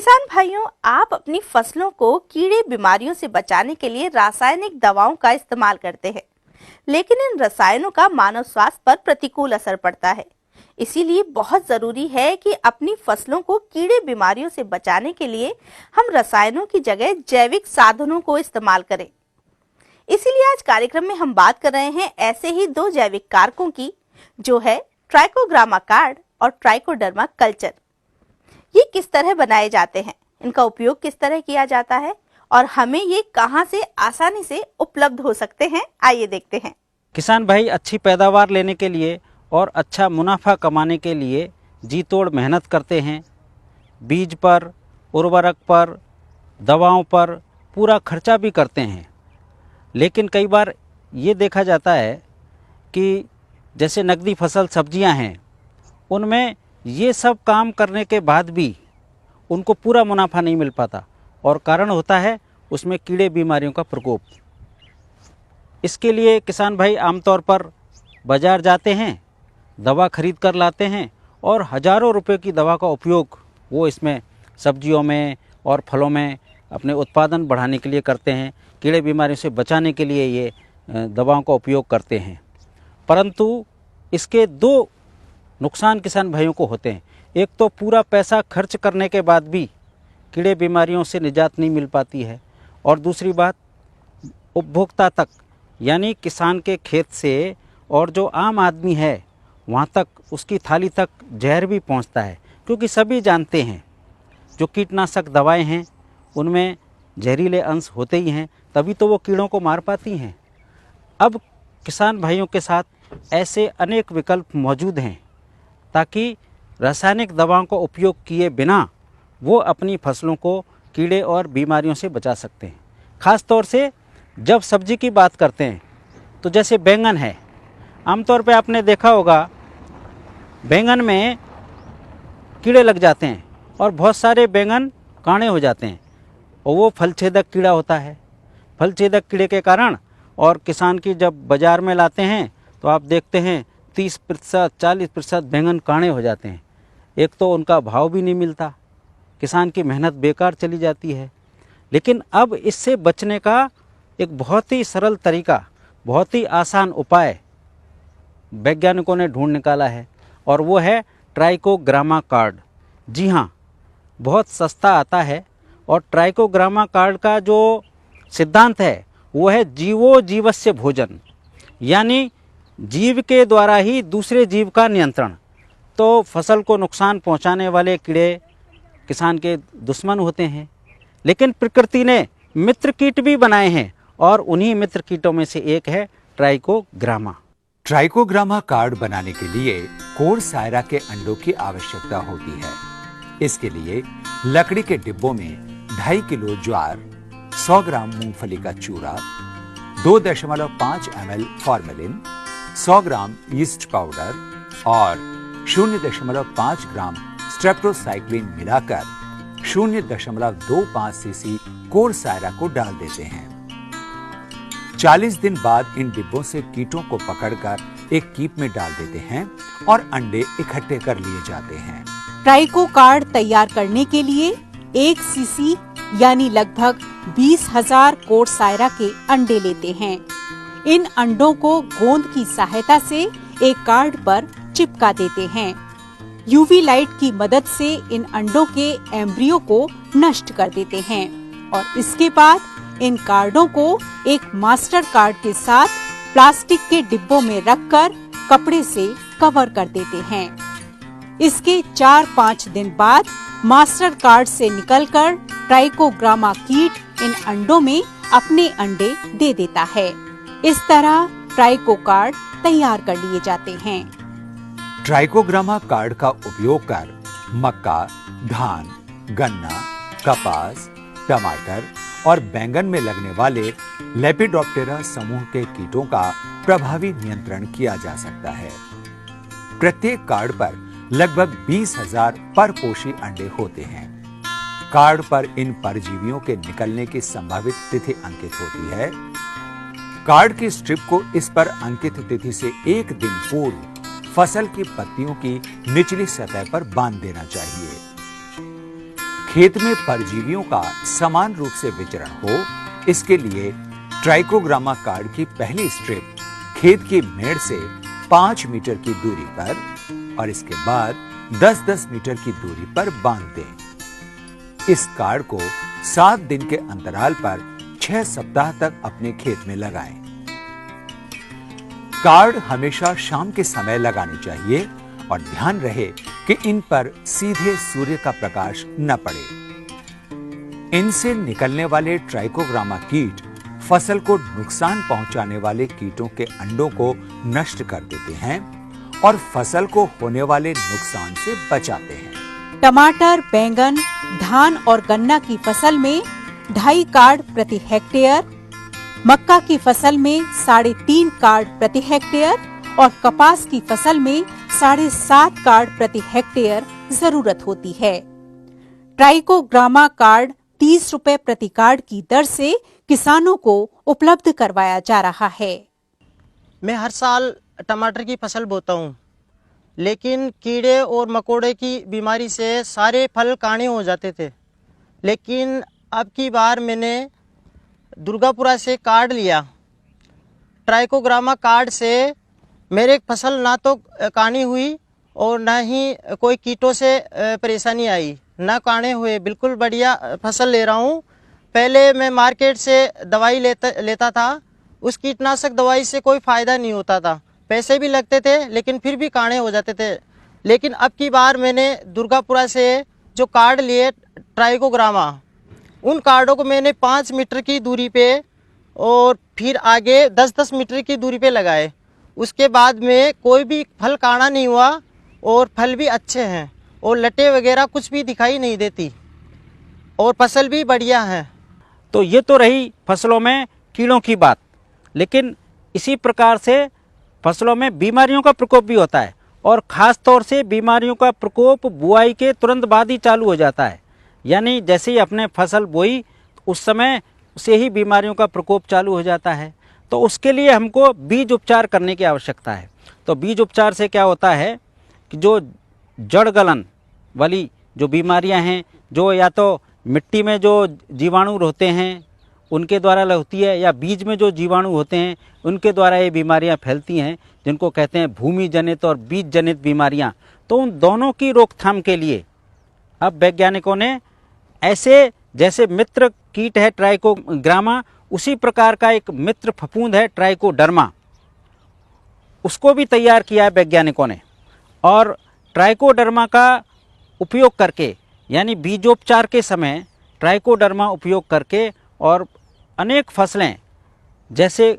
किसान भाइयों, आप अपनी फसलों को कीड़े बीमारियों से बचाने के लिए रासायनिक दवाओं का इस्तेमाल करते हैं, लेकिन इन रसायनों का मानव स्वास्थ्य पर प्रतिकूल असर पड़ता है। इसीलिए बहुत जरूरी है कि अपनी फसलों को कीड़े बीमारियों से बचाने के लिए हम रसायनों की जगह जैविक साधनों को इस्तेमाल करें। इसीलिए आज कार्यक्रम में हम बात कर रहे हैं ऐसे ही दो जैविक कारकों की, जो है ट्राइकोग्रामा कार्ड और ट्राइकोडर्मा कल्चर। ये किस तरह बनाए जाते हैं, इनका उपयोग किस तरह किया जाता है और हमें ये कहां से आसानी से उपलब्ध हो सकते हैं, आइए देखते हैं। किसान भाई अच्छी पैदावार लेने के लिए और अच्छा मुनाफा कमाने के लिए जी तोड़ मेहनत करते हैं। बीज पर, उर्वरक पर, दवाओं पर पूरा खर्चा भी करते हैं। लेकिन कई बार ये देखा जाता है कि जैसे नकदी फसल सब्जियां हैं, उनमें ये सब काम करने के बाद भी उनको पूरा मुनाफा नहीं मिल पाता और कारण होता है उसमें कीड़े बीमारियों का प्रकोप। इसके लिए किसान भाई आमतौर पर बाज़ार जाते हैं, दवा खरीद कर लाते हैं और हज़ारों रुपए की दवा का उपयोग वो इसमें सब्जियों में और फलों में अपने उत्पादन बढ़ाने के लिए करते हैं, कीड़े बीमारियों से बचाने के लिए ये दवाओं का उपयोग करते हैं। परंतु इसके दो नुकसान किसान भाइयों को होते हैं। एक तो पूरा पैसा खर्च करने के बाद भी कीड़े बीमारियों से निजात नहीं मिल पाती है, और दूसरी बात उपभोक्ता तक यानी किसान के खेत से और जो आम आदमी है वहाँ तक, उसकी थाली तक जहर भी पहुँचता है, क्योंकि सभी जानते हैं जो कीटनाशक दवाएं हैं उनमें जहरीले अंश होते ही हैं, तभी तो वो कीड़ों को मार पाती हैं। अब किसान भाइयों के साथ ऐसे अनेक विकल्प मौजूद हैं ताकि रासायनिक दवाओं का उपयोग किए बिना वो अपनी फसलों को कीड़े और बीमारियों से बचा सकते हैं। ख़ास तौर से जब सब्जी की बात करते हैं तो जैसे बैंगन है, आमतौर पे आपने देखा होगा बैंगन में कीड़े लग जाते हैं और बहुत सारे बैंगन काणे हो जाते हैं, और वो फलछेदक कीड़ा होता है। फलछेदक कीड़े के कारण और किसान की जब बाज़ार में लाते हैं तो आप देखते हैं 30% 40% बैंगन काणे हो जाते हैं। एक तो उनका भाव भी नहीं मिलता, किसान की मेहनत बेकार चली जाती है। लेकिन अब इससे बचने का एक बहुत ही सरल तरीका, बहुत ही आसान उपाय वैज्ञानिकों ने ढूंढ निकाला है, और वो है ट्राइकोग्रामा कार्ड। जी हाँ, बहुत सस्ता आता है, और ट्राइकोग्रामा कार्ड का जो सिद्धांत है वो है जीवो जीवस्य भोजन, यानी जीव के द्वारा ही दूसरे जीव का नियंत्रण। तो फसल को नुकसान पहुंचाने वाले कीड़े किसान के दुश्मन होते हैं, लेकिन प्रकृति ने मित्र कीट भी बनाए हैं, और उन्हीं मित्र कीटों में से एक है ट्राइकोग्रामा। ट्राइकोग्रामा कार्ड बनाने के लिए कोरसायरा के अंडों की आवश्यकता होती है। इसके लिए लकड़ी के डिब्बों में 2.5 किलो ज्वार, 100 ग्राम मूंगफली का चूरा, 2.5 ml फॉर्मेलिन, 100 ग्राम यीस्ट पाउडर और 0.5 ग्राम स्ट्रेप्टोसाइक्लिन मिलाकर 0.25 सीसी कोरसायरा को डाल देते हैं। 40 दिन बाद इन डिब्बों से कीटों को पकड़कर एक कीप में डाल देते हैं और अंडे इकट्ठे कर लिए जाते हैं। ट्राइको कार्ड तैयार करने के लिए 1 सीसी यानी लगभग 20,000 कोरसायरा के अंडे लेते हैं। इन अंडों को गोंद की सहायता से एक कार्ड पर चिपका देते हैं। यूवी लाइट की मदद से इन अंडों के एम्ब्रियो को नष्ट कर देते हैं, और इसके बाद इन कार्डों को एक मास्टर कार्ड के साथ प्लास्टिक के डिब्बों में रखकर कपड़े से कवर कर देते हैं। इसके 4-5 दिन बाद मास्टर कार्ड से निकलकर ट्राइकोग्रामा कीट इन अंडों में अपने अंडे दे देता है। इस तरह ट्राइको कार्ड तैयार कर लिए जाते हैं। ट्राइकोग्रामा कार्ड का उपयोग कर मक्का, धान, गन्ना, कपास, टमाटर और बैंगन में लगने वाले लेपिडोप्टेरा समूह के कीटों का प्रभावी नियंत्रण किया जा सकता है। प्रत्येक कार्ड पर लगभग 20,000 परपोषी अंडे होते हैं। कार्ड पर इन परजीवियों के निकलने की संभावित तिथि अंकित होती है। कार्ड की स्ट्रिप को इस पर अंकित तिथि से एक दिन पूर्व फसल की पत्तियों की निचली सतह पर बांध देना चाहिए। खेत में परजीवियों का समान रूप से विचरण हो, इसके लिए ट्राइकोग्रामा कार्ड की पहली स्ट्रिप खेत की मेड़ से 5 मीटर की दूरी पर और इसके बाद 10-10 मीटर की दूरी पर बांध दें। इस कार्ड को 7 दिन के अंतराल पर 6 सप्ताह तक अपने खेत में लगाएं। कार्ड हमेशा शाम के समय लगानी चाहिए और ध्यान रहे कि इन पर सीधे सूर्य का प्रकाश न पड़े। इनसे निकलने वाले ट्राइकोग्रामा कीट फसल को नुकसान पहुंचाने वाले कीटों के अंडों को नष्ट कर देते हैं और फसल को होने वाले नुकसान से बचाते हैं। टमाटर, बैंगन, धान और गन्ना की फसल में 2.5 कार्ड प्रति हेक्टेयर, मक्का की फसल में 3.5 कार्ड प्रति हेक्टेयर और कपास की फसल में 7.5 कार्ड प्रति हेक्टेयर जरूरत होती है। ट्राइकोग्रामा कार्ड 30 रुपए प्रति कार्ड की दर से किसानों को उपलब्ध करवाया जा रहा है। मैं हर साल टमाटर की फसल बोता हूँ, लेकिन कीड़े और मकोड़े की बीमारी से सारे फल काणे हो जाते थे। लेकिन अब की बार मैंने दुर्गापुरा से कार्ड लिया। ट्राइकोग्रामा कार्ड से मेरे फसल ना तो कानी हुई और ना ही कोई कीटों से परेशानी आई, ना काने हुए, बिल्कुल बढ़िया फसल ले रहा हूँ। पहले मैं मार्केट से दवाई लेता था, उस कीटनाशक दवाई से कोई फ़ायदा नहीं होता था, पैसे भी लगते थे लेकिन फिर भी काणे हो जाते थे। लेकिन अब की बार मैंने दुर्गापुरा से जो कार्ड लिए ट्राइकोग्रामा, उन कार्डों को मैंने 5 मीटर की दूरी पे और फिर आगे 10-10 मीटर की दूरी पे लगाए। उसके बाद में कोई भी फल काड़ा नहीं हुआ और फल भी अच्छे हैं और लटे वगैरह कुछ भी दिखाई नहीं देती और फसल भी बढ़िया है। तो ये तो रही फसलों में कीड़ों की बात, लेकिन इसी प्रकार से फसलों में बीमारियों का प्रकोप भी होता है और ख़ास तौर से बीमारियों का प्रकोप बुआई के तुरंत बाद ही चालू हो जाता है। यानी जैसे ही अपने फसल बोई उस समय से ही बीमारियों का प्रकोप चालू हो जाता है। तो उसके लिए हमको बीज उपचार करने की आवश्यकता है। तो बीज उपचार से क्या होता है कि जो जड़ गलन वाली जो बीमारियां हैं, जो या तो मिट्टी में जो जीवाणु होते हैं उनके द्वारा होती है या बीज में जो जीवाणु होते हैं उनके द्वारा ये बीमारियां फैलती हैं, जिनको कहते हैं भूमि जनित और बीज जनित बीमारियां। तो उन दोनों की रोकथाम के लिए अब वैज्ञानिकों ने ऐसे जैसे मित्र कीट है ट्राइकोग्रामा, उसी प्रकार का एक मित्र फफूंद है ट्राइकोडर्मा, उसको भी तैयार किया है वैज्ञानिकों ने। और ट्राइकोडर्मा का उपयोग करके यानी बीजोपचार के समय ट्राइकोडर्मा उपयोग करके और अनेक फसलें जैसे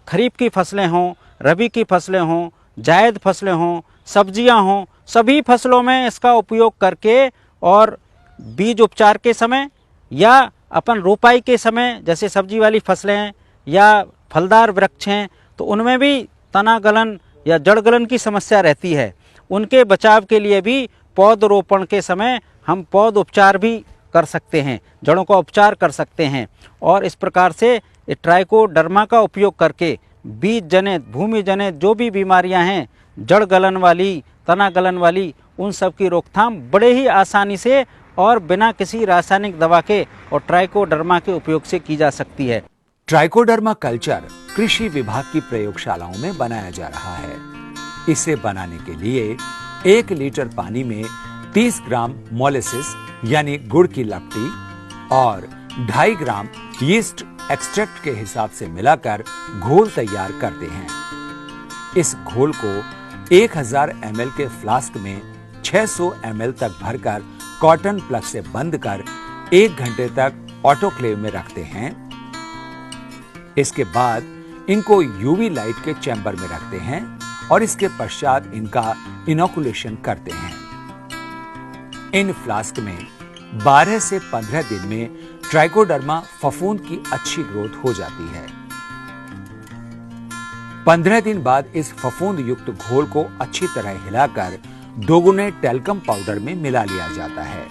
खरीफ की फसलें हों, रबी की फसलें हों, जायद फसलें हों, सब्जियां हों, सभी फसलों में इसका उपयोग करके और बीज उपचार के समय या अपन रोपाई के समय जैसे सब्जी वाली फसलें हैं या फलदार वृक्ष हैं तो उनमें भी तना गलन या जड़ गलन की समस्या रहती है। उनके बचाव के लिए भी पौधरोपण के समय हम पौध उपचार भी कर सकते हैं, जड़ों का उपचार कर सकते हैं। और इस प्रकार से ट्राइकोडर्मा का उपयोग करके बीज जनित, भूमि जनित जो भी बीमारियां हैं, जड़ गलन वाली, तना गलन वाली, उन सब की रोकथाम बड़े ही आसानी से और बिना किसी रासायनिक दवा के और ट्राइकोडर्मा के उपयोग से की जा सकती है। ट्राइकोडर्मा कल्चर कृषि विभाग की प्रयोगशालाओं में बनाया जा रहा है। इसे बनाने के लिए 1 लीटर पानी में 30 ग्राम मोलेसिस यानी गुड़ की लपटी और 2.5 ग्राम यीस्ट एक्सट्रैक्ट के हिसाब से मिलाकर घोल तैयार करते हैं। इस घोल को 1000 ml के फ्लास्क में 600 ml तक भरकर कॉटन प्लग से बंद कर 1 घंटे तक ऑटोक्लेव में रखते हैं। इसके बाद इनको यूवी लाइट के चैम्बर में रखते हैं और इसके पश्चात इनका इनोकुलेशन करते हैं। इन फ्लास्क में 12 से 15 दिन में ट्राइकोडर्मा फफूंद की अच्छी ग्रोथ हो जाती है। 15 दिन बाद इस फफूंद युक्त घोल को अच्छी तरह हिलाकर 2 गुने टेल्कम पाउडर में मिला लिया जाता है।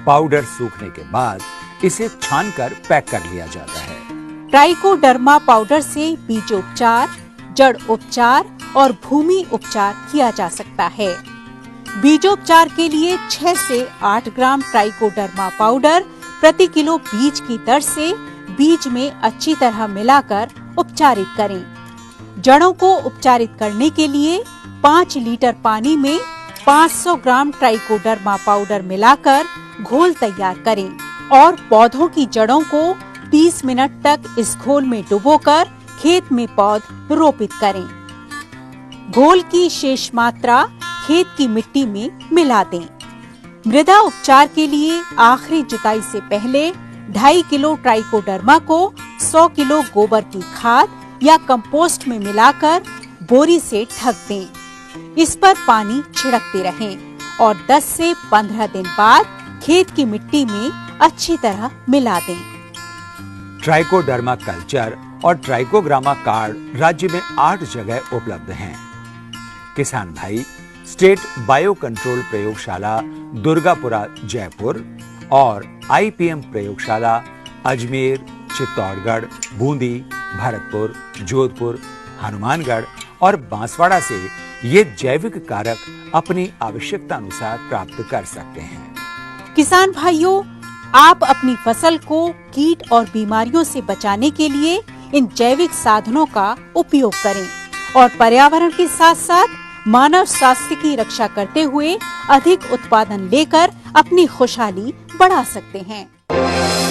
पाउडर सूखने के बाद इसे छानकर पैक कर लिया जाता है। ट्राइकोडर्मा पाउडर से बीजोपचार, जड़ उपचार और भूमि उपचार किया जा सकता है। बीजोपचार के लिए 6 से 8 ग्राम ट्राइकोडर्मा पाउडर प्रति किलो बीज की दर से बीज में अच्छी तरह मिलाकर उपचारित करें। जड़ों को उपचारित करने के लिए 5 लीटर पानी में 500 ग्राम ट्राइकोडर्मा पाउडर मिलाकर घोल तैयार करें और पौधों की जड़ों को 30 मिनट तक इस घोल में डुबोकर खेत में पौध रोपित करें। घोल की शेष मात्रा खेत की मिट्टी में मिला दें। मृदा उपचार के लिए आखिरी जुताई से पहले 2.5 किलो ट्राइकोडर्मा को 100 किलो गोबर की खाद या कंपोस्ट में मिलाकर बोरी से ढक दें। इस पर पानी छिड़कते रहें और 10 से 15 दिन बाद खेत की मिट्टी में अच्छी तरह मिला दें। ट्राइकोडर्मा कल्चर और ट्राइकोग्रामा कार्ड राज्य में 8 जगह उपलब्ध हैं। किसान भाई स्टेट बायो कंट्रोल प्रयोगशाला दुर्गापुरा जयपुर और IPM प्रयोगशाला अजमेर, चित्तौड़गढ़, बूंदी, भरतपुर, जोधपुर, हनुमानगढ़ और बांसवाड़ा से ये जैविक कारक अपनी आवश्यकता अनुसार प्राप्त कर सकते हैं। किसान भाइयों, आप अपनी फसल को कीट और बीमारियों से बचाने के लिए इन जैविक साधनों का उपयोग करें और पर्यावरण के साथ साथ मानव स्वास्थ्य की रक्षा करते हुए अधिक उत्पादन लेकर अपनी खुशहाली बढ़ा सकते हैं।